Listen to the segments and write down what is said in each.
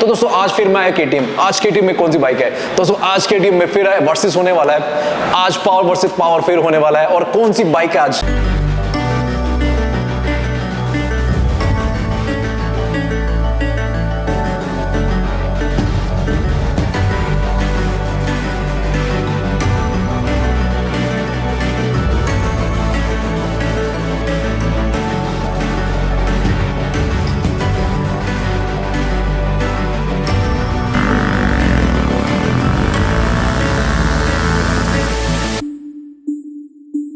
तो दोस्तों आज फिर मैं आया KTM। आज KTM में कौन सी बाइक है दोस्तों? आज KTM में फिर वर्सेस होने वाला है। आज पावर वर्सेस पावर फिर होने वाला है। और कौन सी बाइक है आज?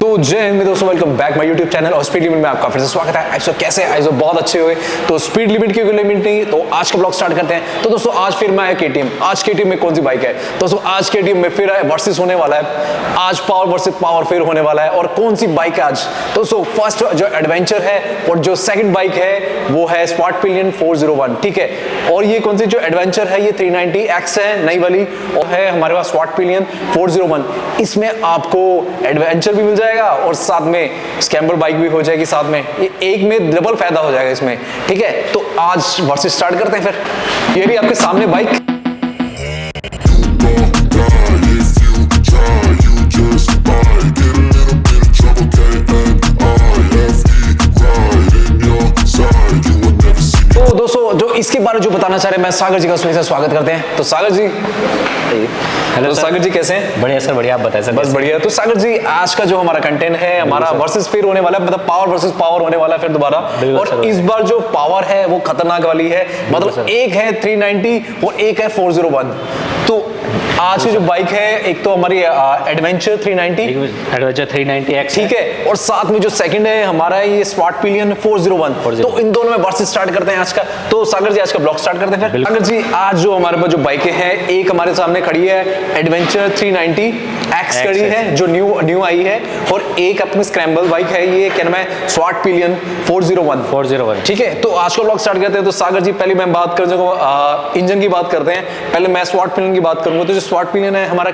तो जय हिंद दोस्तों, welcome back my YouTube channel और स्पीड लिमिट में आपका फिर से स्वागत है। आप सब कैसे हैं? सब बहुत अच्छे हुए। तो स्पीड लिमिट की कोई लिमिट नहीं, तो आज का ब्लॉग स्टार्ट करते हैं। तो दोस्तों आज फिर मैं आया KTM। आज KTM में कौन सी बाइक है दोस्तों? आज KTM में फिर वर्सेस होने वाला है। आज पावर वर्सेस पावर फिर होने वाला है। और कौन सी बाइक है आज दोस्तों? फर्स्ट जो एडवेंचर है और जो सेकंड बाइक है वो है स्मार्ट पिलियन 401, ठीक है। और ये कौन सी जो एडवेंचर है ये 390X है, नई वाली, और है हमारे पास स्मार्ट पिलियन 401। इसमें आपको एडवेंचर भी मिल जाएगा और साथ में स्क्रैम्बल बाइक भी हो जाएगी साथ में। ये एक में डबल फायदा हो जाएगा इसमें, ठीक है। तो आज वर्सेस स्टार्ट करते हैं फिर। ये रही आपके सामने बाइक। तो दोस्तों जो इसके बारे में जो बताना चाह रहे हैं, मैं सागर जी का उसमें से स्वागत करते हैं। तो सागर जी, हेलो तो सागर जी, कैसे हैं? बढ़िया सर, बढ़िया। आप बताएं सर। बस बढ़िया। तो सागर जी आज का जो हमारा कंटेंट है, हमारा वर्सेस फिर होने वाला है, मतलब पावर वर्सेस पावर होने वाला है फिर दोबारा। और इस बार जो पावर है वो खतरनाक वाली है, मतलब एक है 390 और एक है 401। तो आज की जो बाइक है, एक तो हमारी एडवेंचर 390X, ठीक है, और साथ में जो सेकंड है हमारा ये स्मार्ट पिलियन 401। तो इन दोनों में वर्सेस स्टार्ट करते हैं आज का। तो सागर जी आज का ब्लॉग स्टार्ट करते हैं फिर। सागर जी आज जो हमारे पास जो बाइकें हैं, एक हमारे सामने खड़ी है एडवेंचर 390X खड़ी है जो न्यू आई है, और एक अपनी स्क्रैम्बल बाइक है, ये क्या नाम है, स्मार्ट पिलियन 401, ठीक है। तो आज का ब्लॉग स्टार्ट करते हैं। तो सागर जी पहले मैं बात कर इंजन की बात करते हैं। पहले मैं स्मार्ट पिलियन की बात करूंगा। तो जो स्मार्ट पिलियन है हमारा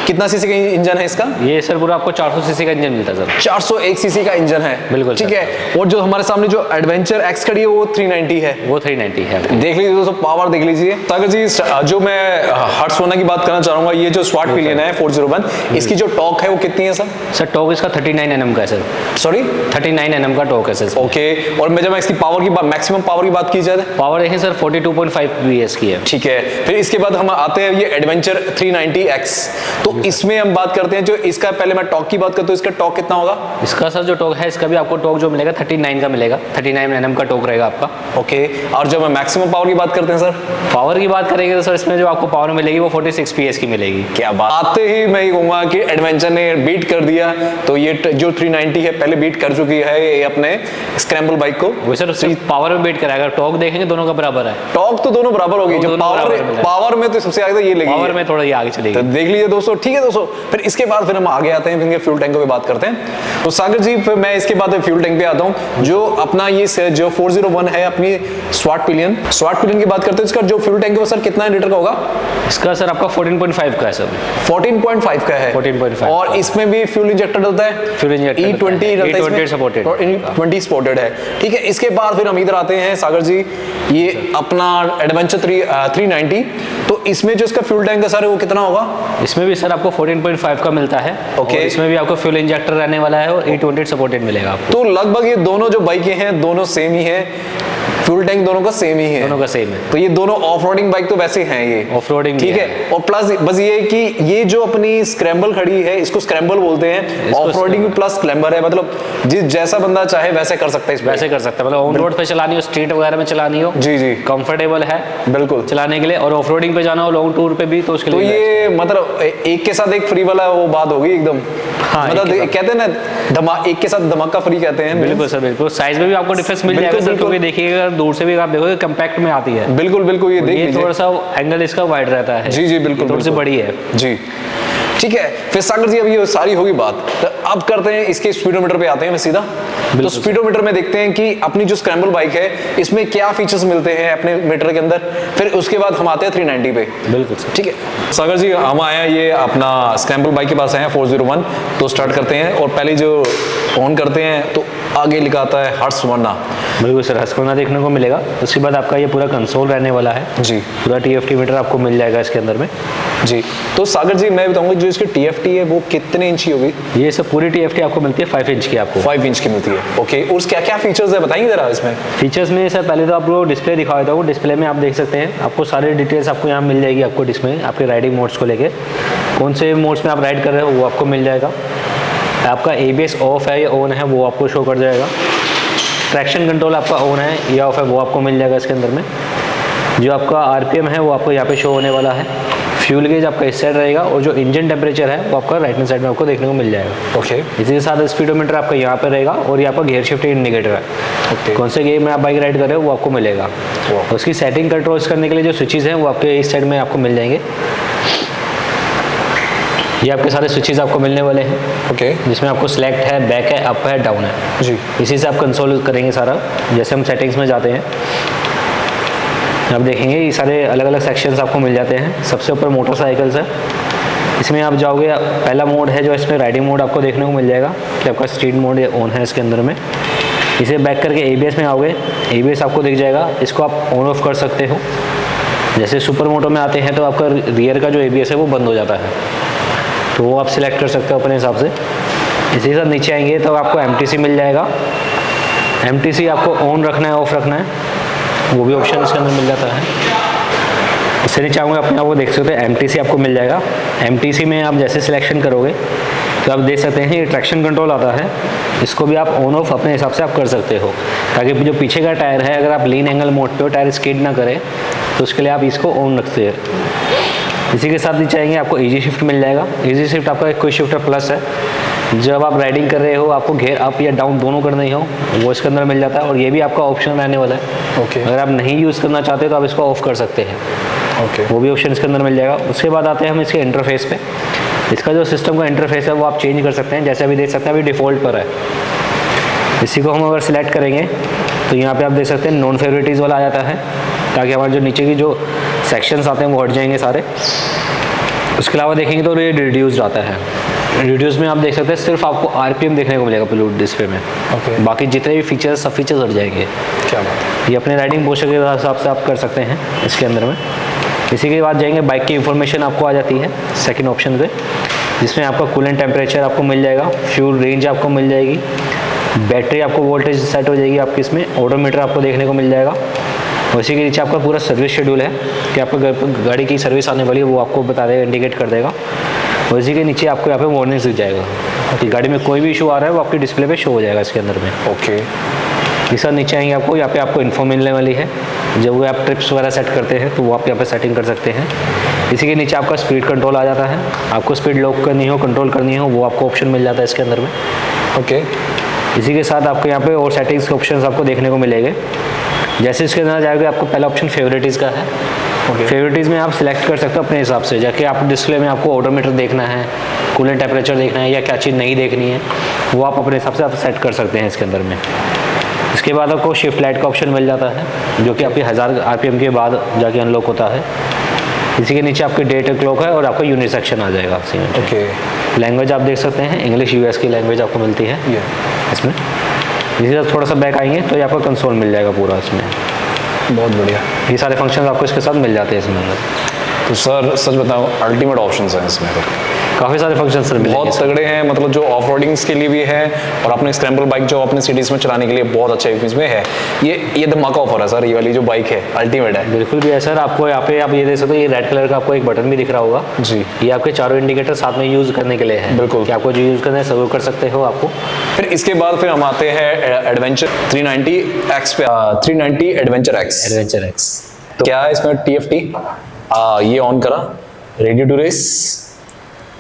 कितना सीसी का इंजन है इसका? ये सर पूरा आपको 400 सीसी का इंजन मिलता है सर। 401 सीसी का इंजन है, बिल्कुल, ठीक है। और जो हमारे सामने जो एडवेंचर X खड़ी है वो 390 है, वो 390 है। देख लीजिए दोस्तों, पावर देख लीजिए। सागर जी जो मैं हर्ट्ज होना की बात करना चाहूंगा, ये जो स्मार्ट पिलियन है 401, इसकी जो टॉर्क है वो कितनी है सर? सर टॉर्क इसका 39 Nm का है सर। सॉरी, 39 Nm का टॉर्क है सर। ओके। और मैं जब इसकी पावर की मैक्सिमम पावर की बात की जाए, पावर देखें सर 42.5 PS की है, ठीक है। फिर इसके बाद हम आते हैं ये एडवेंचर 390X। तो इसमें हम बात करते हैं जो इसका, पहले मैं टॉर्क की बात करता हूं, इसका टॉर्क कितना होगा? इसका सर जो टॉर्क है, इसका भी आपको टॉर्क जो मिलेगा 39 का मिलेगा, 39 Nm का टॉर्क रहेगा आपका। ओके। और जब मैं मैक्सिमम पावर की बात करते हैं सर, पावर की बात करेंगे तो सर इसमें जो आपको पावर मिलेगी वो 46 PS की मिलेगी। क्या बात। आते ही मैं ये कहूंगा कि एडवेंचर ने बीट कर दिया। तो ये जो 390 है पहले बीट कर चुकी है ये अपने स्क्रैम्बल बाइक को। वो सर पावर में बीट कराएगा। टॉर्क देखेंगे दोनों का बराबर है। टॉर्क तो दोनों बराबर होगी, जो पावर में तो सबसे आगे ये लगी, पावर में थोड़ा ये आगे चलेगी। तो देख लीजिए दोस्तों, ठीक है दोस्तों। फिर इसके बाद फिर हम आगे आते हैं, फिर फ्यूल टैंक पे बात करते हैं। तो सागर जी फिर मैं इसके बाद फ्यूल टैंक पे आता हूँ। जो अपना ये जो 401 है अपनी स्मार्ट पिलियन की बात करते हैं, इसका जो फ्यूल टैंक है वो सर कितना लीटर का होगा? इसका सर आपका 14.5 का है सर। 14.5 का है, 14.5। और इसमें भी फ्यूल इंजेक्टर डलता है, फ्यूल इंजेक्टर E20 सपोर्टेड, और E20 सपोर्टेड है, ठीक है। इसके बाद फिर हम इधर आते हैं सागर जी, ये अपना एडवेंचर 390। तो इसमें जो इसका फ्यूल टैंक है सर वो कितना होगा? इसमें भी सर आपको 14.5 का मिलता है। ओके। इसमें भी आपको फ्यूल इंजेक्टर रहने वाला है और E20 सपोर्टेड मिलेगा आपको। तो लगभग ये दोनों जो बाइकें हैं दोनों सेम ही है, फ्यूल टैंक दोनों का सेम ही है, दोनों का सेम है। तो ये दोनों ऑफ रोडिंग बाइक तो वैसे हैं, ये ऑफ रोडिंग, ठीक है। और प्लस बस ये कि ये जो अपनी स्क्रैम्बल खड़ी है, इसको स्क्रैम्बल बोलते हैं, ऑफ रोडिंग प्लस स्क्रैम्बल है, मतलब जिस जैसा बंदा चाहे वैसे कर सकता है, वैसे कर सकता है। मतलब ऑन रोड पे चलानी हो, स्ट्रीट वगैरह में चलानी हो, जी जी, कंफर्टेबल है बिल्कुल चलाने के लिए। और ऑफ रोडिंग पे जाना हो, लॉन्ग टूर पे भी, तो उसके लिए ये मतलब एक के साथ एक फ्री वाला वो बात होगी एकदम। हाँ, मतलब कहते हैं ना एक के साथ धमाका फ्री कहते हैं। बिल्कुल सर, बिल्कुल। साइज में भी आपको डिफरेंस मिल जाएगा सर, क्योंकि देखिएगा दूर से भी आप देखोगे कंपैक्ट में आती है। बिल्कुल बिल्कुल, ये देखिए थोड़ा सा एंगल इसका वाइड रहता है। जी जी बिल्कुल, थोड़ी सी बड़ी है जी, ठीक है। फिर सागर जी अभी ये सारी होगी बात, तो अब करते हैं इसके स्पीडोमीटर पे आते हैं सीधा। तो स्पीडोमीटर में देखते हैं कि अपनी जो स्क्रैम्बल बाइक है इसमें क्या फीचर्स मिलते हैं अपने मीटर के अंदर। फिर उसके बाद हम आते हैं 390 पे। बिल्कुल ठीक है सागर जी, हम आए हैं ये अपना स्क्रैम्बल बाइक के पास आए हैं 401। तो स्टार्ट करते हैं और पहले जो ऑन करते हैं तो आगे लिखा आता है हर्षवर्णा। बिल्कुल सर, हस्कवना देखने को मिलेगा। उसके बाद आपका ये पूरा कंसोल रहने वाला है जी। पूरा TFT मीटर आपको मिल जाएगा इसके अंदर में जी। तो सागर जी मैं बताऊंगा जो इसकी TFT है वो कितने इंच की होगी? ये सब पूरी TFT आपको मिलती है 5 इंच की आपको। 5 इंच की मिलती है। ओके, और क्या क्या फीचर्स है बताएंगे जरा इसमें? फीचर्स में सर पहले तो आपको डिस्प्ले दिखा देता हूँ। डिस्प्ले में आप देख सकते हैं, आपको सारी डिटेल्स आपको यहाँ मिल जाएगी आपको डिस्प्ले में, आपके राइडिंग मोड्स को लेके कौन से मोड्स में आप राइड कर रहे हो वो आपको मिल जाएगा। आपका ABS ऑफ है या ऑन है वो आपको शो कर जाएगा। ट्रैक्शन कंट्रोल आपका ऑन है या ऑफ है वो आपको मिल जाएगा इसके अंदर में। जो आपका RPM है वो आपको यहाँ पे शो होने वाला है। फ्यूल गेज आपका इस साइड रहेगा और जो इंजन टेम्परेचर है वो आपका राइट हैंड साइड में आपको देखने को मिल जाएगा। ओके। इसी के साथ स्पीडोमीटर आपका यहाँ पे रहेगा और यहाँ पर गियर शिफ्ट इंडिकेटर है। ओके। कौन से गियर में आप बाइक राइड कर रहे हो वो आपको मिलेगा। उसकी सेटिंग कंट्रोल्स करने के लिए जो स्विचेस हैं वो आपके इस साइड में आपको मिल जाएंगे। ये आपके सारे स्विचेस आपको मिलने वाले हैं। ओके। जिसमें आपको सेलेक्ट है, बैक है, अप है, डाउन है। जी। इसी से आप कंसोल करेंगे सारा। जैसे हम सेटिंग्स में जाते हैं आप देखेंगे ये सारे अलग अलग सेक्शंस आपको मिल जाते हैं। सबसे ऊपर मोटरसाइकिल्स है, इसमें आप जाओगे, पहला मोड है जो इसमें राइडिंग मोड आपको देखने को मिल जाएगा कि आपका स्ट्रीट मोड ऑन है इसके अंदर में। इसे बैक करके ABS में आओगे, ABS आपको दिख जाएगा, इसको आप ऑन ऑफ कर सकते हो। जैसे सुपर मोटो में आते हैं तो आपका रियर का जो ABS है वो बंद हो जाता है, तो वो आप सिलेक्ट कर सकते हो अपने हिसाब से। इसी के साथ नीचे आएंगे तो आपको MTC मिल जाएगा। MTC आपको ऑन रखना है, ऑफ रखना है, वो भी ऑप्शन इसके अंदर मिल जाता है। इससे नीचे आऊँगा अपने आप को देख सकते हैं MTC आपको मिल जाएगा। MTC में आप जैसे सिलेक्शन करोगे तो आप देख सकते हैं ये ट्रैक्शन कंट्रोल आता है, इसको भी आप ऑन ऑफ अपने हिसाब से आप कर सकते हो, ताकि जो पीछे का टायर है अगर आप लीन एंगल मोड पे हो, टायर स्किड ना करे, तो उसके लिए आप इसको ऑन रखते हैं। इसी के साथ नीचे आएंगे आपको इजी शिफ्ट मिल जाएगा। इजी शिफ्ट आपका एक क्विक शिफ्टर प्लस है, जब आप राइडिंग कर रहे हो आपको गियर अप या डाउन दोनों करना ही हो वो इसके अंदर मिल जाता है, और ये भी आपका ऑप्शन रहने वाला है। ओके। अगर आप नहीं यूज़ करना चाहते तो आप इसको ऑफ कर सकते हैं। ओके। वो भी ऑप्शन इसके अंदर मिल जाएगा। उसके बाद आते हैं हम इसके इंटरफेस पे। इसका जो सिस्टम का इंटरफेस है वो आप चेंज कर सकते हैं। जैसे अभी देख सकते हैं अभी डिफ़ॉल्ट पर है, इसी को हम अगर सिलेक्ट करेंगे तो यहाँ पे आप देख सकते हैं नॉन फेवरेटिज वाला आ जाता है, ताकि हमारे जो नीचे की जो सेक्शंस आते हैं वो हट जाएंगे सारे। उसके अलावा देखेंगे तो ये रिड्यूस्ड आता है। रिड्यूस में आप देख सकते हैं सिर्फ आपको RPM देखने को मिलेगा ब्लू डिस्प्ले में। ओके। बाकी जितने भी फीचर्स सब फीचर्स हट जाएंगे। क्या बात है। ये अपने राइडिंग पोस्चर के हिसाब से आप कर सकते हैं इसके अंदर में। इसी के बाद जाएंगे बाइक की इंफॉर्मेशन आपको आ जाती है सेकंड ऑप्शन पे, जिसमें आपका कूलेंट टेम्परेचर आपको मिल जाएगा, फ्यूल रेंज आपको मिल जाएगी, बैटरी आपको वोल्टेज सेट हो जाएगी आपकी, इसमें ओडोमीटर आपको देखने को मिल जाएगा। उसी के नीचे आपका पूरा सर्विस शेड्यूल है कि आपको गाड़ी की सर्विस आने वाली है वो आपको बता देगा, इंडिकेट कर देगा। और इसी के नीचे आपको यहाँ पे वार्निंग्स दिख जाएगा कि गाड़ी में कोई भी इशू आ रहा है वो आपके डिस्प्ले पे शो हो जाएगा इसके अंदर में। ओके। इस साथ नीचे आएंगे आपको, यहाँ पे आपको इन्फो मिलने वाली है। जब वो आप ट्रिप्स वगैरह सेट करते हैं तो वो आप यहाँ पे सेटिंग कर सकते हैं। इसी के नीचे आपका स्पीड कंट्रोल आ जाता है, आपको स्पीड लॉक करनी हो, कंट्रोल करनी हो, वो आपको ऑप्शन मिल जाता है इसके अंदर में। ओके। इसी के साथ आपको यहाँ पे और सेटिंग्स के ऑप्शन आपको देखने को मिलेंगे। जैसे इसके अंदर जाएगा आपको पहला ऑप्शन फेवरेटिज का है। फेवरेटिज में आप सिलेक्ट कर सकते हो अपने हिसाब से, जाके आप डिस्प्ले में आपको ओडोमीटर देखना है, कूलेंट टेम्परेचर देखना है या क्या चीज़ नहीं देखनी है वो आप अपने हिसाब से आप सेट कर सकते हैं इसके अंदर में। इसके बाद आपको शिफ्ट लाइट का ऑप्शन मिल जाता है, जो कि आपकी 1000 RPM के बाद जाके अनलॉक होता है। इसी के नीचे आपकी डेट क्लॉक है और आपका यूनिट सेक्शन आ जाएगा। ओके। लैंग्वेज आप देख सकते हैं, इंग्लिश US की लैंग्वेज आपको मिलती है इसमें। इसी तरह थोड़ा सा बैक आएंगे तो ये आपको कंसोल मिल जाएगा पूरा इसमें। बहुत बढ़िया। ये सारे फंक्शन आपको इसके साथ मिल जाते हैं इसमें अंदर। तो सर सच बताओ अल्टीमेट ऑप्शंस हैं इसमें तो काफ़ी सारे फंक्शन सर बहुत तगड़े हैं, मतलब जो ऑफ रोडिंग्स के लिए भी है और अपने स्क्रैम्बल बाइक जो अपने सिटीज़ में चलाने के लिए बहुत अच्छा इसमें है। ये धमाका ऑफर है सर, ये वाली जो बाइक है अल्टीमेट है। बिल्कुल भी है सर। आपको यहाँ पे आप ये देख सकते हो, ये रेड कलर का आपको एक बटन भी दिख रहा होगा जी। ये आपके चारों इंडिकेटर साथ में यूज़ करने के लिए है। बिल्कुल कि आपको जो यूज़ करना है सब कर सकते हो आपको। फिर इसके बाद फिर हम आते हैं एडवेंचर 390X पे। 390 एडवेंचर X। एडवेंचर X तो क्या है इसमें TFT ये ऑन करा, रेडी टू रेस,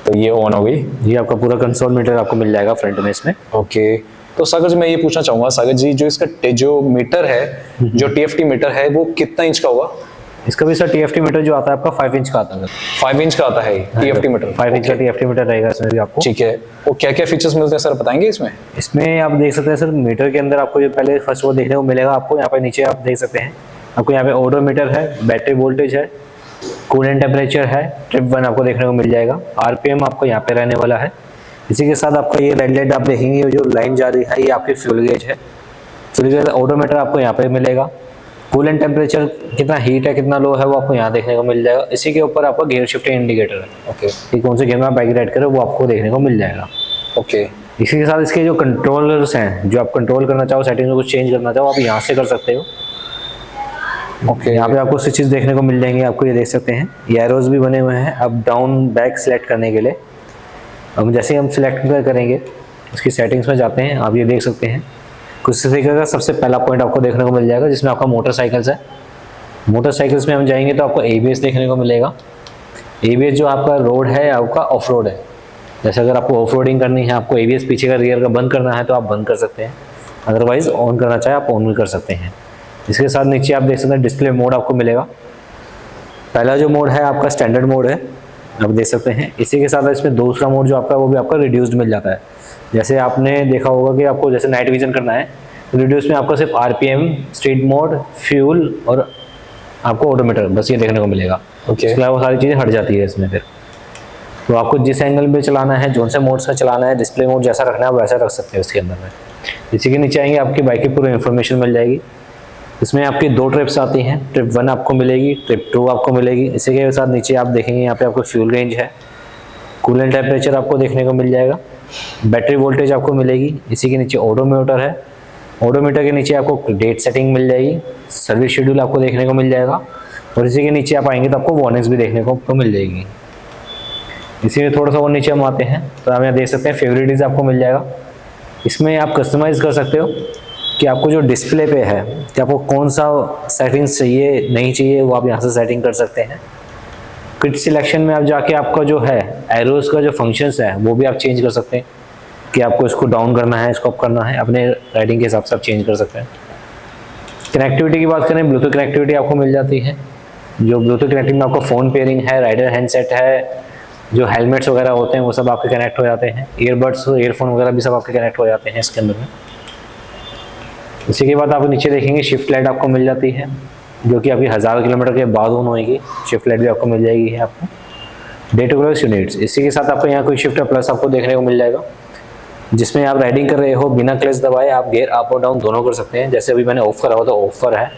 तो ये ऑन हो गई। ये आपका पूरा कंसोल मीटर आपको मिल जाएगा फ्रंट में इसमें। ओके। तो सागर जी मैं ये पूछना चाहूंगा, सागर जी जो इसका जो मीटर है, जो TFT मीटर है वो कितना इंच का होगा? इसका भी सर TFT मीटर जो आता है आपका 5 इंच का आता है। 5 इंच का आता है TFT मीटर। 5 इंच का TFT मीटर रहेगा इसमें भी आपको। ठीक है। वो क्या क्या फीचर्स मिलते हैं सर बताएंगे इसमें? इसमें आप देख सकते हैं सर, मीटर के अंदर आपको जो पहले फर्स्ट वो देखने को मिलेगा आपको यहाँ पे नीचे आप देख सकते हैं, आपको यहाँ पे ओडोमीटर है, बैटरी वोल्टेज है, कूलेंट टेम्परेचर है, ट्रिप 1 आपको देखने को मिल जाएगा, RPM आपको यहाँ पे रहने वाला है। इसी के साथ आपका ये रेड लाइट आप देखेंगे जो लाइन जा रही है ये आपकी फ्यूल गेज है। फ्यूल गेज ऑडोमीटर आपको यहाँ पे मिलेगा। कूल एंड टेम्परेचर कितना हीट है कितना लो है वो आपको यहाँ देखने को मिल जाएगा। इसी के ऊपर आपका गियर शिफ्टिंग इंडिकेटर है। ओके, कि कौन से गियर में आप बाइक राइड करें वो आपको देखने को मिल जाएगा। ओके, इसी के साथ इसके जो कंट्रोलर्स हैं, जो आप कंट्रोल करना चाहो, सेटिंग्स को कुछ चेंज करना चाहो, आप यहाँ से कर सकते हो। ओके, यहाँ पे आपको स्विचेस देखने को मिल जाएंगे, आपको ये देख सकते हैं। ये एरोज भी बने हुए हैं अप डाउन बैक सेलेक्ट करने के लिए। अब जैसे ही हम सिलेक्ट करेंगे उसकी सेटिंग्स में जाते हैं, आप ये देख सकते हैं कुछ तरीके का सबसे पहला पॉइंट आपको देखने को मिल जाएगा जिसमें आपका मोटरसाइकिल्स है। मोटरसाइकिल्स में हम जाएंगे तो आपको ABS देखने को मिलेगा। ABS जो आपका रोड है आपका ऑफ रोड है। जैसे अगर आपको ऑफ रोडिंग करनी है, आपको ABS पीछे का रियर का बंद करना है तो आप बंद कर सकते हैं, अदरवाइज ऑन करना चाहे आप ऑन भी कर सकते हैं। इसके साथ नीचे आप देख सकते हैं डिस्प्ले मोड आपको मिलेगा। पहला जो मोड है आपका स्टैंडर्ड मोड है, आप देख सकते हैं। इसी के साथ इसमें दूसरा मोड जो आपका वो भी आपका रिड्यूस्ड मिल जाता है। जैसे आपने देखा होगा कि आपको जैसे नाइट विजन करना है, रिड्यूस में आपको सिर्फ RPM, स्ट्रीट मोड, फ्यूल और आपको ऑडोमीटर बस ये देखने को मिलेगा। ओके, इसके अलावा सारी चीज़ें हट जाती है इसमें। फिर तो आपको जिस एंगल में चलाना है, जोन से मोड से चलाना है, डिस्प्ले मोड जैसा रखना है वैसा रख सकते हैं उसके अंदर में। इसी के नीचे आएंगे आपकी बाइक की पूरी इन्फॉर्मेशन मिल जाएगी। इसमें आपकी 2 ट्रिप्स आती हैं, ट्रिप 1 आपको मिलेगी, ट्रिप 2 आपको मिलेगी। इसी के साथ नीचे आप देखेंगे यहाँ पे आपको फ्यूल रेंज है, कूलेंट टेम्परेचर आपको देखने को मिल जाएगा, बैटरी वोल्टेज आपको मिलेगी। इसी के नीचे ओडोमीटर है, ओडोमीटर के नीचे आपको डेट सेटिंग मिल जाएगी, सर्विस शेड्यूल आपको देखने को मिल जाएगा। और इसी के नीचे आप आएंगे तो आपको वार्निंग्स भी देखने को मिल जाएगी। इसी में थोड़ा सा और नीचे हम आते हैं तो आप यहाँ देख सकते हैं फेवरेटिज़ आपको मिल जाएगा। इसमें आप कस्टमाइज़ कर सकते हो कि आपको जो डिस्प्ले पे है कि आपको कौन सा सेटिंग्स चाहिए नहीं चाहिए, वो आप यहाँ से सेटिंग कर सकते हैं। किट सिलेक्शन में आप जाके आपका जो है एरोज का जो फंक्शंस है वो भी आप चेंज कर सकते हैं कि आपको इसको डाउन करना है, इसको अप करना है, अपने राइडिंग के हिसाब से आप चेंज कर सकते हैं। कनेक्टिविटी की बात करें, ब्लूटूथ कनेक्टिविटी आपको मिल जाती है। जो ब्लूटूथ कनेक्टिविटी में आपको फ़ोन पेयरिंग है, राइडर हैंडसेट है, जो हेलमेट्स वगैरह होते हैं वो सब आपके कनेक्ट हो जाते हैं, ईयरबड्स ईयरफोन वगैरह भी सब आपके कनेक्ट हो जाते हैं इसके अंदर में। इसी के बाद आप नीचे देखेंगे शिफ्ट लाइट आपको मिल जाती है जो कि आपकी 1000 किलोमीटर के बाद ऑन होएगी। शिफ्ट लाइट भी आपको मिल जाएगी है आपको। डे टू क्लॉक यूनिट्स, इसी के साथ आपको यहाँ कोई शिफ्ट प्लस आपको देखने को मिल जाएगा जिसमें आप राइडिंग कर रहे हो बिना क्लच दबाए आप गियर अप और डाउन दोनों कर सकते हैं। जैसे अभी मैंने ऑफ करा हुआ तो ऑफ पर है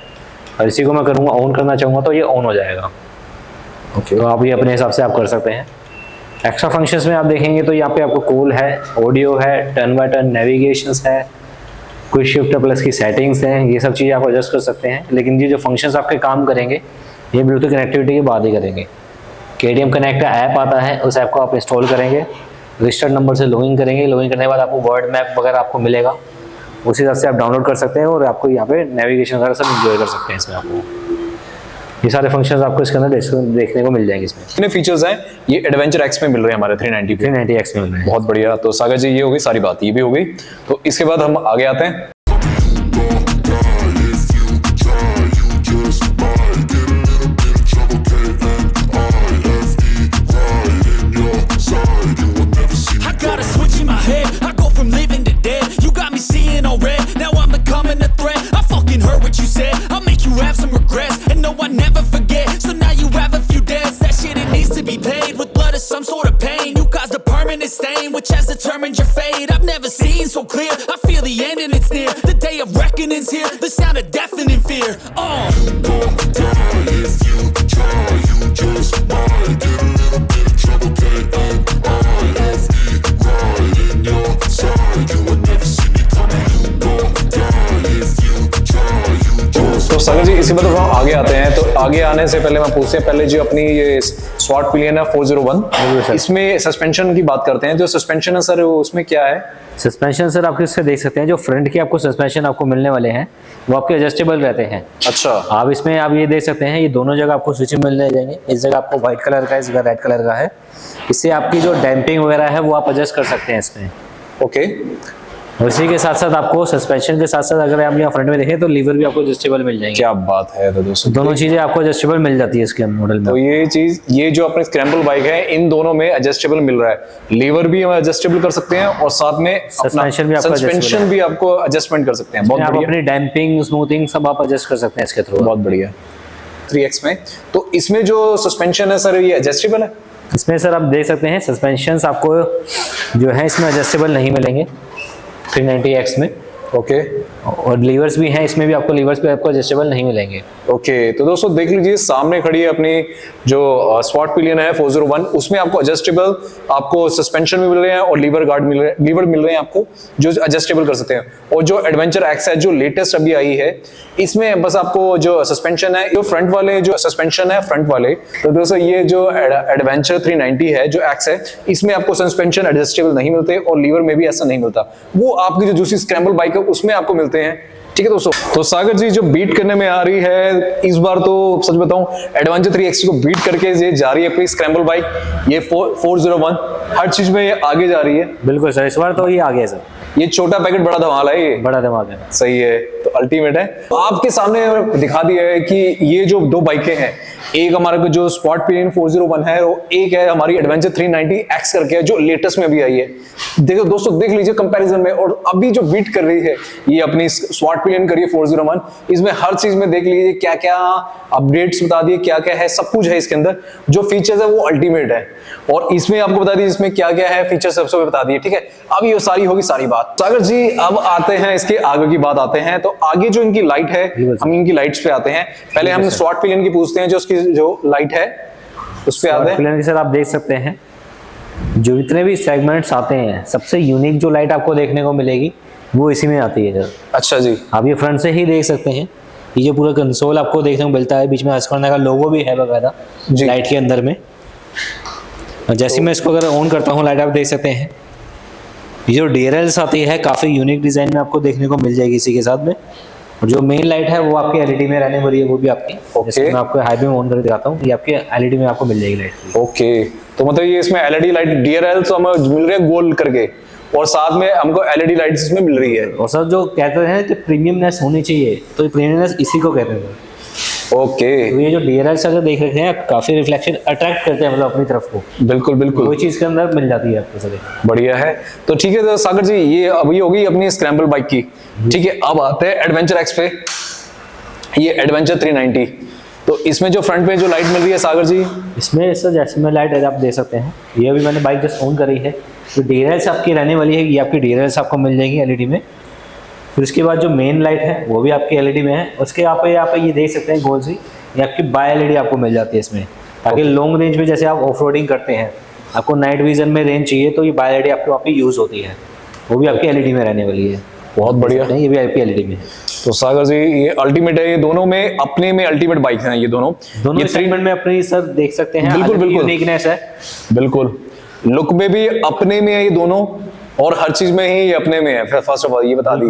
और इसी को मैं करूँगा ऑन करना चाहूँगा तो ये ऑन हो जाएगा। ओके, तो आप ये अपने हिसाब से आप कर सकते हैं। एक्स्ट्रा फंक्शंस में आप देखेंगे तो यहाँ पे आपको कूल है, ऑडियो है, टर्न बाय टर्न नेविगेशंस है, कोई शिफ्ट प्लस की सेटिंग्स हैं, ये सब चीज़ें आप एडजस्ट कर सकते हैं। लेकिन ये जो फंक्शंस आपके काम करेंगे ये ब्लूटूथ कनेक्टिविटी के बाद ही करेंगे। KTM कनेक्ट का ऐप आता है, उस ऐप को आप इंस्टॉल करेंगे, रजिस्टर्ड नंबर से लॉगिन करेंगे, लॉगिन करने के बाद आपको वर्ड मैप वगैरह आपको मिलेगा, उस हिसाब से आप डाउनलोड कर सकते हैं और आपको यहाँ पे नेविगेशन वगैरह सब इंजॉय कर सकते हैं। इसमें आपको ये सारे फंक्शंस आपको इसके अंदर देखने को मिल जाएंगे। इसमें कितने फीचर्स हैं ये एडवेंचर एक्स में मिल रहे हैं हमारे 390X में मिल रहे हैं। बहुत बढ़िया। तो सागर जी ये हो गई सारी बात, ये भी हो गई। तो इसके बाद हम आगे आते हैं। Some sort of pain, you caused a permanent stain which has determined your fate. I've never seen so clear, I feel the end and it's near. The day of reckoning's here, the sound of deafening fear. You won't die if you try, you just might get a little bit of trouble, K-N-I-F-E, right in your side, you would never see me coming. You won't die if you try, you just तो सागर जी इसी बात हम आगे आते हैं। तो आगे आने से पहले मैं पूछते हैं पहले जो अपनी ये स्वाट पिलियन है 401, इसमें सस्पेंशन की बात करते हैं। जो सस्पेंशन है सर उसमें क्या है? सस्पेंशन सर आप इससे देख सकते हैं जो फ्रंट के आपको सस्पेंशन आपको मिलने वाले हैं वो आपके एडजस्टेबल रहते हैं। अच्छा, आप इसमें आप ये देख सकते हैं ये दोनों जगह आपको स्विच मिलने जाएंगे। इस जगह आपको व्हाइट कलर का है, इस जगह रेड कलर का है। इससे आपकी जो डैम्पिंग वगैरह है वो आप एडजस्ट कर सकते हैं इसमें। ओके, और इसी के साथ साथ आपको सस्पेंशन के साथ साथ अगर आप यहाँ फ्रंट में देखें तो लीवर भी आपको एडजस्टेबल मिल जाएंगे। क्या बात है। तो दोस्तों दोनों चीजें आपको एडजस्टेबल मिल जाती है इसके मॉडल में। तो ये चीज, ये जो अपने स्क्रैम्बल बाइक है इन दोनों में एडजस्टेबल मिल रहा है। लीवर भी हम एडजस्टेबल कर सकते हैं और साथ में सस्पेंशन भी आपको एडजस्टमेंट कर सकते हैं। बहुत आप बढ़िया। अपनी डैम्पिंग स्मूथिंग सब आप एडजस्ट कर सकते हैं इसके थ्रू। बहुत बढ़िया। 3X में तो इसमें जो सस्पेंशन है सर ये एडजस्टेबल है? इसमें सर आप देख सकते हैं सस्पेंशंस आपको जो है इसमें एडजस्टेबल नहीं मिलेंगे 390X में। ओके और लीवर्स भी हैं, इसमें भी आपको लीवर्स पे आपको एडजस्टेबल नहीं मिलेंगे। ओके तो दोस्तों देख लीजिए सामने खड़ी है अपनी जो स्वाट पिलियन है 401, उसमें आपको एडजस्टेबल आपको सस्पेंशन भी मिल रहे हैं और लीवर मिल रहे हैं आपको जो एडजस्टेबल कर सकते हैं। और जो एडवेंचर एक्स है जो लेटेस्ट अभी आई है, इसमें बस आपको जो सस्पेंशन है, जो फ्रंट वाले जो सस्पेंशन है फ्रंट वाले, तो दोस्तों ये जो एडवेंचर 390 है जो एक्स है, इसमें आपको सस्पेंशन एडजस्टेबल नहीं मिलते और लीवर में भी ऐसा नहीं मिलता। वो आपकी जो दूसरी स्क्रैम्बल बाइक है उसमें आपको मिलते हैं। ठीक है दोस्तों, तो सागर जी जो बीट करने में आ रही है इस बार, तो सच बताऊं एडवेंचर 360 को बीट करके ये जा रही है अपनी स्क्रैम्बल बाइक, ये 401 हर चीज में ये आगे जा रही है। बिल्कुल सर, इस बार तो ये आगे है सर। ये छोटा पैकेट बड़ा धमाल है, ये बड़ा दिमाग है। सही है, तो अल्टीमेट है। आपके सामने दिखा दिया है कि ये जो दो बाइकें हैं, एक हमारे को जो स्पॉट पिलियन 401 है और एक है हमारी एडवेंचर 390X करके जो लेटेस्ट में भी आई है। देखो दोस्तों देख लीजिए कंपैरिजन में, और अभी जो बीट कर रही है ये अपनी स्पॉट पिलियन करिए 401, इसमें हर चीज में देख लीजिए क्या क्या अपडेट्स बता दिए, क्या क्या है, सब कुछ है इसके अंदर। जो फीचर्स है वो अल्टीमेट है और इसमें आपको बता दिए इसमें क्या क्या है फीचर्स सबसे बता दिए। ठीक है, अब ये सारी होगी सारी बात। सागर जी अब आते हैं इसके आगे की बात आते हैं, तो आगे जो इनकी लाइट है हम इनकी लाइट्स पे आते हैं। पहले हम स्पॉट पिलियन की पूछते हैं, जो उसकी जो लाइट है उस पे आते हैं। सर आप देख सकते हैं जो इतने भी सेगमेंट्स आते हैं सबसे यूनिक जो लाइट आपको देखने को मिलेगी वो इसी में आती है सर। अच्छा जी, आप ये फ्रंट से ही देख सकते हैं, ये जो पूरा कंसोल आपको देखने को मिलता है, बीच में हस्कवर्ना का लोगो भी है वगैरह लाइट के अंदर में। जैसे मैं इसको अगर ऑन करता हूँ लाइट आप देख सकते हैं, ये जो DRLs आती है काफ़ी यूनिक डिज़ाइन में आपको देखने को मिल जाएगी इसी के साथ में। और जो मेन लाइट है वो आपकी LED में रहने वाली है, वो भी आपकी जैसे मैं आपको हाई बीम ऑन करके दिखाता हूँ, ये आपके LED में आपको मिल जाएगी लाइट। ओके, तो मतलब ये इसमें LED लाइट DRLs हमें मिल रहे हैं गोल्ड करके, और साथ में हमको LED लाइट्स इसमें मिल रही है। और सर जो कहते हैं कि प्रीमियमनेस होनी चाहिए, तो प्रीमियमनेस इसी को कहते हैं। ओके, तो ये जो DRLs अगर देख रहे हैं काफी रिफ्लेक्शन अट्रैक्ट करते हैं मतलब अपनी तरफ को। बिल्कुल बिल्कुल, कोई चीज के अंदर मिल जाती है आपको सर। बढ़िया है। तो ठीक है तो सागर जी ये अभी होगी अपनी स्क्रैम्बल बाइक की। ठीक है, अब आते हैं एडवेंचर एक्स पे, ये एडवेंचर 390। तो इसमें जो फ्रंट पे जो लाइट मिल रही है सागर जी, इसमें सर जैसे में लाइट आप देख सकते हैं, ये अभी मैंने बाइक जस्ट ऑन करी है, तो DRLs आपकी रहने वाली है, ये आपकी DRLs आपको मिल जाएगी LED में। फिर उसके बाद जो मेन लाइट है वो भी आपकी LED में है। उसके आप ये देख सकते हैं गोल सी, ये आपकी बाय LED आपको मिल जाती है इसमें, ताकि लॉन्ग रेंज में जैसे आप ऑफ रोडिंग करते हैं, आपको नाइट विजन में रेंज चाहिए, तो ये बाय LED आपको वहाँ पे यूज होती है, वो भी आपकी LED में रहने वाली है। बहुत बढ़िया, ये भी आपकी LED में है। तो सागर जी ये अल्टीमेट है, ये दोनों में अपने में अल्टीमेट बाइक हैं ये दोनों ये सेगमेंट में अपनी सर देख सकते हैं, बिल्कुल बिल्कुल यूनिकनेस है, बिल्कुल लुक में भी अपने में है ये दोनों, और हर चीज में ही ये अपने में है। फर्स्ट ऑफ ऑल ये बता दी,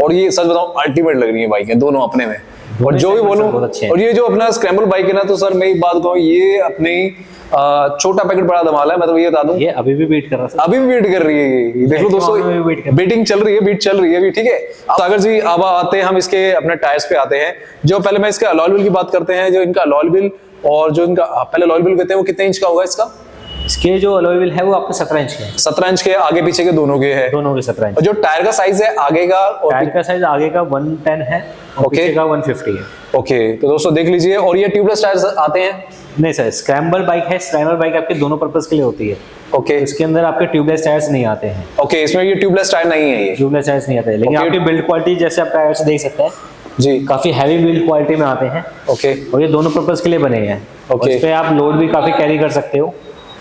और ये सच बताऊं अल्टीमेट लग रही है बाइक है दोनों अपने में। और जो भी बोलूं, और ये जो अपना स्क्रैम्बल बाइक है ना, तो सर मैं एक बात कहूं, ये अपनी छोटा पैकेट बड़ा धमाल है, मैं तो ये बता दूं, ये अभी भी बीट कर रहा है, अभी भी बीट कर रही है ये देख लो दोस्तों, बीटिंग चल रही है, बीट चल रही है अभी। ठीक है, सागर जी अब आते हैं हम इसके अपने टायर्स पे आते हैं। जो पहले मैं इसके अलॉय व्हील की बात करते हैं, जो इनका अलॉय व्हील और जो इनका पहले अलॉय व्हील कहते हैं वो कितने इंच का होगा इसका? इसके जो अलॉय व्हील है वो आपके 17 इंच के हैं। 17 इंच के आगे पीछे के दोनों के हैं, दोनों के 17 इंच। और जो टायर का साइज है आगे का, और टायर का साइज आगे का 110 है और पीछे का 150 है। ओके, तो दोस्तों देख लीजिए, और ये ट्यूबलेस टायर्स आते हैं? नहीं सर, स्क्रैम्बल बाइक है, स्क्रैम्बल बाइक आपके दोनों पर्पस के लिए होती है। ओके, इसके अंदर आपके ट्यूबलेस टायर्स नहीं आते हैं। ओके, इसमें ये ट्यूबलेस टायर नहीं है, ये ट्यूबलेस टायर्स नहीं आते, लेकिन आपकी बिल्ड क्वालिटी जैसे आप टायर्स देख सकते हैं जी, काफी हैवी बिल्ड क्वालिटी में आते हैं। ओके, और ये दोनों पर्पस के लिए बने हैं। ओके, इस पे आप लोड भी काफी कैरी कर सकते हो,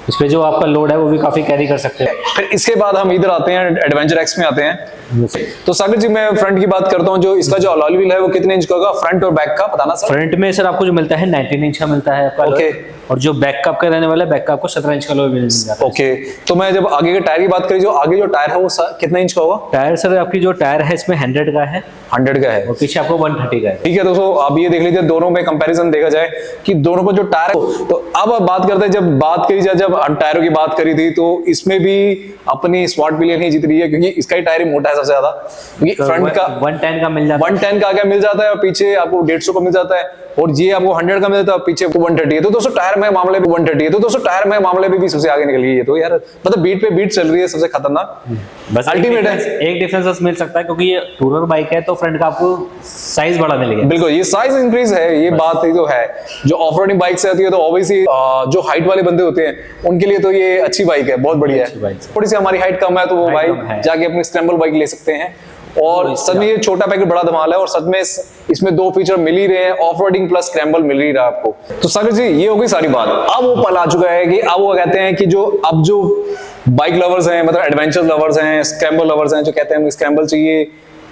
इस पे जो आपका लोड है वो भी काफी कैरी कर सकते हैं। फिर इसके बाद हम इधर आते हैं एडवेंचर एक्स में आते हैं। तो सागर जी मैं फ्रंट की बात करता हूँ, जो इसका जो अलॉय व्हील है वो कितने इंच का होगा, फ्रंट और बैक का बताना सर? फ्रंट में सर आपको जो मिलता है 19 इंच का मिलता है आपका। ओके, और जो बैक का आपका रहने वाला है, बैक का आपको 17 इंच का अलॉय व्हील मिल जाता है। ओके, तो मैं जब आगे के टायर की बात करी, जो आगे जो टायर है वो कितना इंच का होगा? टायर सर आपकी जो टायर है इसमें 100 का है, 100 का है, और पीछे आपको 130 का है। ठीक है दोस्तों, आप ये देख लीजिए दोनों में कंपैरिजन देखा जाए कि दोनों को जो टायर है। तो अब बात करते हैं, जब बात करी जाए, जब टायरों की बात करी थी, तो इसमें भी अपनी स्पॉट पिलियन ही जीत रही है, क्योंकि इसका ही टायर ही मोटा है सबसे ज्यादा, क्योंकि फ्रंट का 110 का मिल जाता है, 110 का आगे मिल जाता है, और पीछे आपको 150 का मिल जाता है, और ये आपको 100 का मिल जाता है, और पीछे आपको 130 है। तो दोस्तों टायर में मामले में 130 है। तो दोस्तों टायर में मामले में भी सबसे आगे निकल गई है। तो यार मतलब बीट पे बीट चल रही है, सबसे खतरनाक बस अल्टीमेट है। एक डिफरेंस बस मिल सकता है क्योंकि ये टूरर बाइक है तो फ्रंट का आपको साइज बड़ा मिलेगा। बिल्कुल, ये साइज इंक्रीज है, ये बात ही तो है। जो ऑफ रोडिंग बाइक से आती है तो ऑब्वियसली जो हाइट वाले बंदे होते हैं उनके लिए तो ये अच्छी बाइक है, बहुत बढ़िया है। थोड़ी सी हमारी हाइट कम है तो वो भाई जाके अपनी स्क्रैम्बल बाइक ले सकते हैं। और सच में ये छोटा पैकेट बड़ा धमाल है और सच में इसमें दो फीचर मिल ही रहे हैं, ऑफ रोडिंग प्लस स्क्रैम्बल मिल ही रहा है आपको। तो सागर जी ये हो गई सारी बात। अब वो पल आ चुका है कि अब वो कहते हैं कि जो अब जो बाइक लवर्स हैं, मतलब एडवेंचर लवर्स हैं, स्क्रैम्बल लवर्स हैं, जो कहते हैं स्क्रैम्बल चाहिए,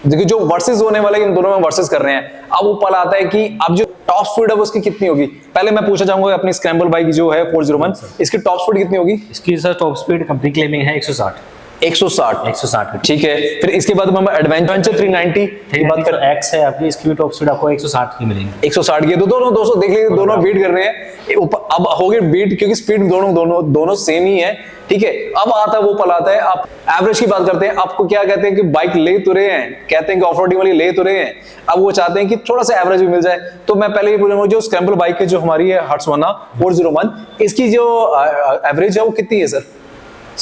देखिए जो वर्सेस होने वाले इन दोनों में वर्सेस कर रहे हैं। अब वो पल आता है कि अब जो टॉप स्पीड है उसकी कितनी होगी। पहले मैं पूछना चाहूंगा अपनी स्क्रैम्बल बाइक जो है 401, इसकी टॉप स्पीड कितनी होगी? इसकी sir top speed company claiming है 160। 160 ठीक है। फिर इसके बाद हम एडवेंचर 390 की बात कर, एक्स है आपकी, इसकी भी टॉप स्पीड आपको 160 की मिलेगी। 160 की। तो दोनों दोस्तों देख लीजिए, दोनों बीट कर रहे हैं। अब हो गए बीट क्योंकि स्पीड दोनों सेम ही है, ठीक है। अब आता है वो पल आता है, आप एवरेज की बात करते हैं। आपको क्या कहते हैं कि बाइक ले तो रहे हैं, कहते हैं कि ऑफ रोडिंग वाली ले तो रहे हैं, अब वो चाहते हैं कि थोड़ा सा एवरेज भी मिल जाए। तो मैं पहले ये बोलूंगा जो स्क्रैम्बल बाइक है जो हमारी है हर्ट्सवाना 401, इसकी जो एवरेज है वो कितनी है सर?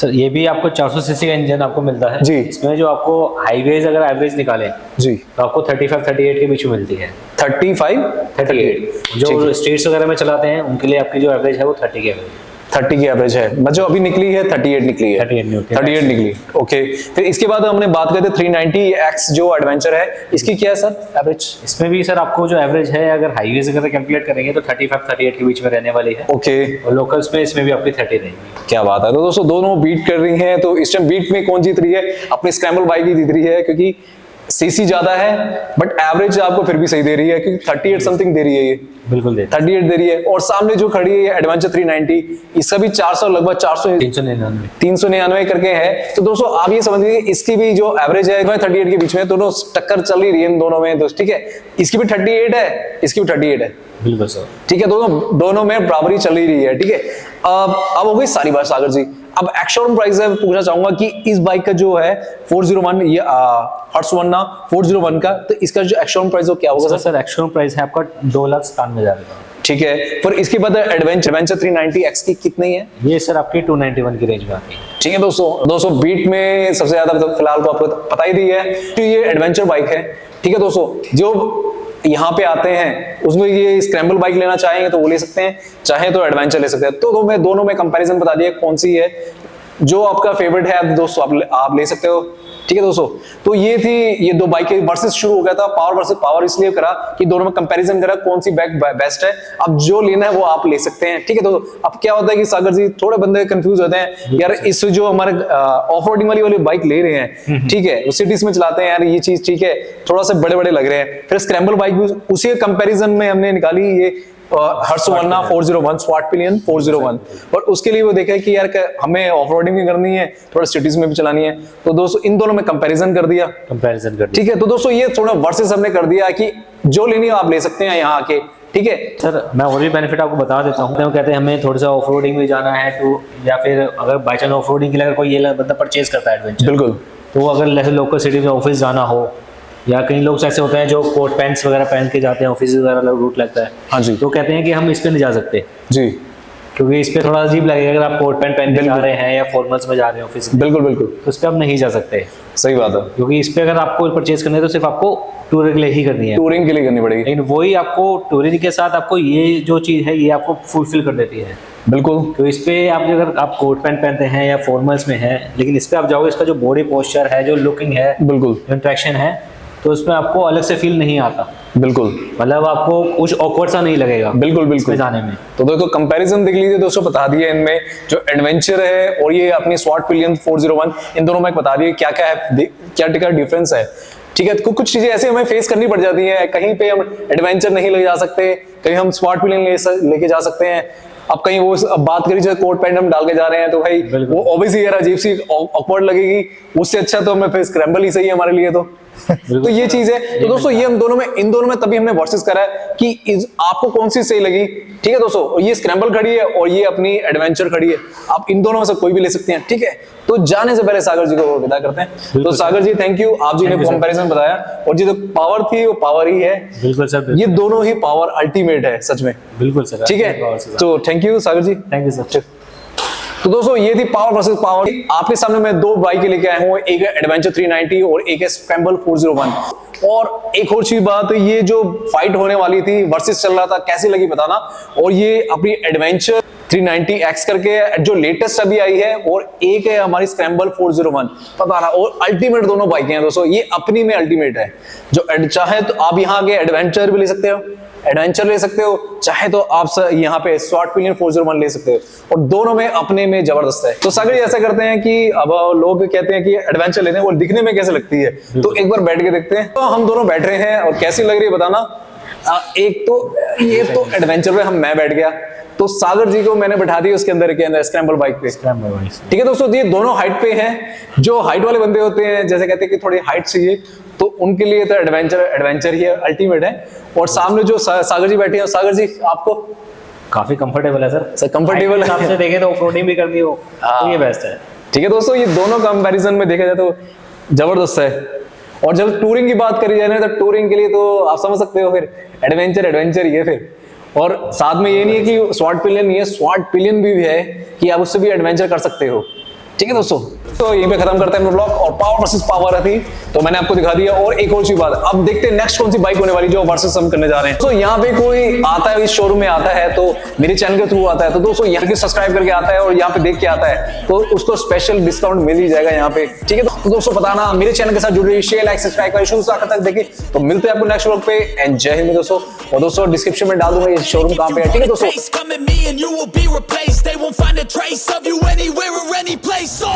ये भी आपको 400 सीसी का इंजन आपको मिलता है जी। इसमें जो आपको हाईवेज अगर एवरेज निकालें जी तो आपको 35-38 के बीच में मिलती है। 35-38 जो स्ट्रीट्स वगैरह में चलाते हैं उनके लिए आपकी जो एवरेज है वो 30 की एवरेज 30 की एवरेज है। मतलब जो अभी निकली है 38 निकली है। 38 निकली, ओके। फिर इसके बाद हमने बात करते 390X जो एडवेंचर है, इसकी क्या है सर एवरेज? इसमें भी सर आपको जो एवरेज है अगर हाईवेज अगर कैलकुलेट करेंगे तो 35-38 के बीच में रहने वाली है। ओके। और लोकल्स में इसमें भी आपकी 30 रहेगी। क्या बात है। तो दोस्तों दोनों बीट कर रही हैं। तो इस टाइम बीट में कौन जीत रही है? अपनी स्क्रैम्बल बाइक ही जीत रही है क्योंकि सीसी ज्यादा है बट एवरेज आपको फिर भी सही दे रही है क्योंकि 38 समथिंग दे रही है, ये बिल्कुल दे 38 दे रही है। और सामने जो खड़ी है एडवेंचर 390, इसका भी 400 लगभग 399 करके है। तो दोस्तों आप ये समझ लीजिए इसकी भी जो एवरेज है 38 के बीच में, दोनों टक्कर चल ही रही है इन दोनों में दोस्त, ठीक है। इसकी भी 38 है, इसकी भी 38 है, बिल्कुल सर, ठीक है। दोनों में बराबरी चल ही रही है, ठीक है। अब हो गई सारी बात सागर जी। अब एक्स-शोरूम प्राइस है, पूछना चाहूंगा कि इस बाइक का जो है 401 ये हर्ट्सवाना 401 का, तो इसका जो एक्स-शोरूम प्राइस वो क्या होगा सर? एक्स-शोरूम प्राइस है आपका 2,97,000 का, ठीक है। फिर इसके बाद एडवेंचर 390X की कितनी है? ये सर आपकी 291 की रेंज में आती है, ठीक है। दोस्तों बीट में सबसे ज्यादा फिलहाल तो आपको पता ही दी है कि ये एडवेंचर बाइक है, ठीक है। दोस्तों जो यहाँ पे आते हैं उसमें ये स्क्रैम्बल बाइक लेना चाहेंगे तो वो ले सकते हैं, चाहे तो एडवेंचर ले सकते हैं। तो मैं दोनों में कंपैरिजन बता दिया कौन सी है जो आपका फेवरेट है दोस्तों, आप ले सकते हो, ठीक है दोस्तों। तो ये थी ये दो बाइकें वर्सेस शुरू हो गया था, पावर वर्सेस पावर इसलिए करा कि दोनों में कंपैरिजन करा कौन सी बाइक बेस्ट है। अब जो लेना है वो आप ले सकते हैं, ठीक है। तो अब क्या होता है कि सागर जी थोड़े बंदे कंफ्यूज होते हैं, यार इस जो हमारे ऑफ रोडिंग वाली बाइक ले रहे हैं, ठीक है, वो सिटीज में चलाते हैं, यार ये चीज ठीक है, थोड़ा सा बड़े बड़े लग रहे हैं। फिर स्क्रैम्बल बाइक भी उसी कंपेरिजन में हमने निकाली ये हर्ट्सवाना 401 स्वाट पिलियन 401, और उसके लिए वो देखा है कि यार हमें ऑफ रोडिंग भी करनी है, थोड़ा सिटीज में भी चलानी है, तो दोस्तों इन दोनों में कंपैरिजन कर दिया, ठीक है। तो दोस्तों ये थोड़ा वर्सेस हमने कर दिया कि जो लेनी है आप ले सकते हैं यहाँ आके, ठीक है। सर मैं और भी बेनिफिट आपको बता देता हूँ। वो कहते हैं हमें थोड़ा सा ऑफ रोडिंग में जाना है तो, या फिर अगर बाई चांस ऑफ रोडिंग के लिए अगर कोई ये बंदा परचेज करता है एडवेंचर, बिल्कुल, तो अगर लोकल सिटी में ऑफिस जाना हो, या कई लोग ऐसे होते हैं जो कोट पैंट्स वगैरह पहन के जाते हैं ऑफिस वगैरह, रूट लगता है, हाँ जी, तो कहते हैं कि हम इस पे नहीं जा सकते जी, क्योंकि इस पे थोड़ा अजीब लगेगा अगर आप कोट पैंट पहन के जा रहे हैं या फॉर्मल्स में जा रहे हैं ऑफिस में, बिल्कुल, तो इस पे आप नहीं जा सकते। सही बात है, क्योंकि इस पे अगर आपको परचेज करना है तो सिर्फ आपको टूरिंग के लिए ही करनी है, टूरिंग के लिए करनी पड़ेगी। लेकिन वही आपको टूरिंग के साथ आपको ये जो चीज़ है ये आपको फुलफिल कर देती है, बिल्कुल। तो इस पे आप अगर आप कोट पैंट पहनते हैं या फॉर्मल्स में हैं, लेकिन इस पे आप जाओगे, इसका जो बॉडी पोस्चर है, जो लुकिंग है, बिल्कुल, इंट्रैक्शन है, तो उसमें आपको अलग से फील नहीं आता, बिल्कुल, मतलब आपको कुछ ऑकवर्ड सा नहीं लगेगा, बिल्कुल जाने में। तो देखो कंपैरिजन देख लीजिए दोस्तों, बता दिए इनमें जो एडवेंचर है और ये अपनी स्वाट पिलियन 401, इन दोनों में बता दिए क्या क्या है, क्या डिफरेंस है, ठीक है। कुछ चीजें ऐसे हमें फेस करनी पड़ जाती है, कहीं पे हम एडवेंचर नहीं ले जा सकते, कहीं हम स्वाट पिलियन लेके जा सकते हैं। अब कहीं वो बात करी जाए कोट पैंट हम डाल के जा रहे हैं तो भाई वो ऑब्वियसली यार अजीब सी ऑकवर्ड लगेगी, उससे अच्छा तो हमें फिर स्क्रैम्बल ही सही है हमारे लिए, तो तो ये चीज है। तो दोस्तों ये हम दोनों में, इन दोनों में तभी हमने वर्सेस करा है कि आपको कौन सी सही लगी। ठीक है दोस्तों, ये स्क्रैम्बल खड़ी है और ये अपनी एडवेंचर खड़ी है, आप इन दोनों में से कोई भी ले सकते हैं। ठीक है, तो जाने से पहले सागर जी को विदा करते हैं। तो सागर जी थैंक यू, आप जी ने कंपैरिजन बताया, और जी जो पावर थी वो पावर ही है। बिल्कुल सर, ये दोनों ही पावर अल्टीमेट है सच में। बिल्कुल सर। ठीक है, तो thank you Sagar ji. Thank you sir. तो दोस्तों ये थी पावर वर्सेस पावर। आपके सामने मैं दो बाइक लेके आया हूँ, एक है एडवेंचर 390 और एक है स्क्रैम्बल 401। और एक और चीज बात, ये जो फाइट होने वाली थी, वर्सेस चल रहा था, कैसी लगी बताना। और ये अपनी एडवेंचर 390X करके जो लेटेस्ट अभी आई है, और एक है हमारी स्क्रैम्बल 401 बताना। और अल्टीमेट दोनों बाइक हैं दोस्तों, ये अपनी में अल्टीमेट है। जो चाहे तो आप यहाँ आगे एडवेंचर भी ले सकते हो, एडवेंचर ले सकते हो, चाहे तो आप यहाँ पे स्वाट पिलियन 401 ले सकते हो, और दोनों में अपने में जबरदस्त है। तो सागर ऐसा करते हैं कि अब लोग कहते हैं कि एडवेंचर लेने, वो दिखने में कैसे लगती है, तो एक बार बैठ के देखते हैं। तो हम दोनों बैठ रहे हैं और कैसी लग रही है बताना। एक तो ये तो एडवेंचर पे मैं बैठ गया, तो सागर जी को मैंने बैठा दिया उसके अंदर के अंदर स्क्रैम्बल बाइक पे। ठीक है दोस्तों, ये दोनों हाइट पे हैं। जो हाइट वाले बंदे होते हैं, जैसे कहते हैं कि थोड़ी हाइट चाहिए, तो उनके लिए तो एडवेंचर ही अल्टीमेट है। और सामने जो सागर जी बैठे हैं, सागर जी आपको काफी कंफर्टेबल है सर। कंफर्टेबल हिसाब से देखें तो ऑफरोडिंग भी करनी हो तो ये बेस्ट है। ठीक है दोस्तों, ये दोनों कंपैरिजन में देखा जाए तो जबरदस्त है। और जब टूरिंग की बात करी जाए ना, तो टूरिंग के लिए तो आप समझ सकते हो, फिर एडवेंचर ही है फिर। और साथ में ये नहीं है कि स्वाट पिलियन नहीं है, स्वाट पिलियन भी है कि आप उससे भी एडवेंचर कर सकते हो। ठीक है दोस्तों, तो यहीं पे खत्म करते हैं ब्लॉग। और पावर वर्सेस पावर थी तो मैंने आपको दिखा दिया। और एक और चीज बात, अब देखते हैं नेक्स्ट कौन सी बाइक होने वाली जो वर्सेस हम करने जा रहे हैं। तो यहाँ पे कोई आता है, इस शोरूम में आता है, तो मेरे चैनल के थ्रू आता है, तो दोस्तों यहाँ के सब्सक्राइब करके आता है और यहाँ पे देख के आता है, तो उसको स्पेशल डिस्काउंट मिल ही जाएगा यहाँ पे। ठीक है, तो दोस्तों बताना, मेरे चैनल के साथ जुड़े, शेयर लाइक सब्सक्राइब करें, शुरू से आखिर तक देखें। तो मिलते हैं आपको नेक्स्ट व्लॉग पे। एंड जय हिंद दोस्तों। और दोस्तों डिस्क्रिप्शन में डाल दूंगा ये शोरूम कहाँ पे है। ठीक है दोस्तों। Come at me and you will be replaced. They won't find a trace of you anywhere or any place. Oh.